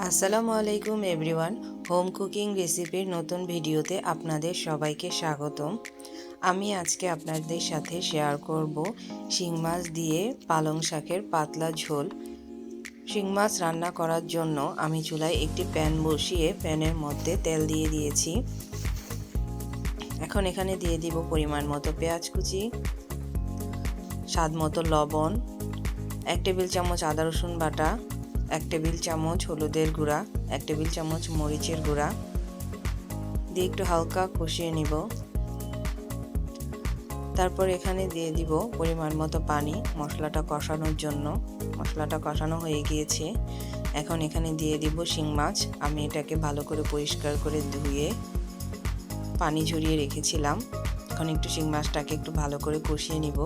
আসসালামু আলাইকুম everyone. Home cooking রেসিপির নতুন ভিডিওতে আপনাদের সবাইকে স্বাগতম। আমি আজকে আপনাদের সাথে শেয়ার করব শিং মাছ দিয়ে পালং শাকের পাতলা ঝোল। শিং মাছ রান্না করার জন্য আমি চুলায় একটি প্যান বসিয়ে প্যানের মধ্যে তেল দিয়ে দিয়েছি। এখন এখানে দিয়ে দিব পরিমাণ মতো পেঁয়াজ কুচি, স্বাদ মতো লবণ, 1 টেবিল চামচ আদা রসুন বাটা, 1 টেবিল চামচ হলুদের গুঁড়া, 1 টেবিল চামচ মরিচের গুঁড়া দিয়ে একটু হালকা কষিয়ে নিব। তারপর এখানে দিয়ে দিব পরিমাণ মতো পানি মশলাটা কষানোর জন্য। মশলাটা কষানো হয়ে গিয়েছে। এখন এখানে দিয়ে দিব শিং মাছ। আমি এটাকে ভালো করে পরিষ্কার করে ধুয়ে পানি ঝরিয়ে রেখেছিলাম। এখন একটু শিং মাছটাকে একটু ভালো করে কষিয়ে নিব।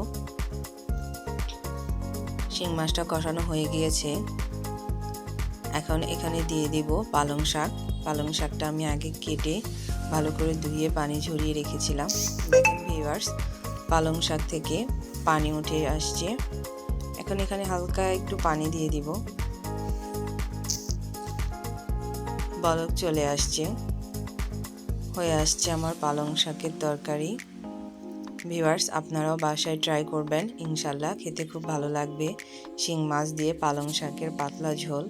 শিং মাছটা কষানো হয়ে গিয়েছে। এখন এখানে দিয়ে দিব পালং শাক। পালং শাকটা আমি আগে কেটে ভালো করে ধুয়ে পানি ঝরিয়ে রেখেছিলাম। দেখেন ভিউয়ার্স, পালং শাক থেকে পানি উঠে আসছে। এখন এখানে হালকা একটু পানি দিয়ে দিব। বলক চলে আসছে, হয়ে আসছে আমার পালং শাকের তরকারি। ভিউয়ার্স, আপনারাও বাসায় ট্রাই করবেন, ইনশাল্লাহ খেতে খুব ভালো লাগবে। শিং মাছ দিয়ে পালং শাকের পাতলা ঝোল।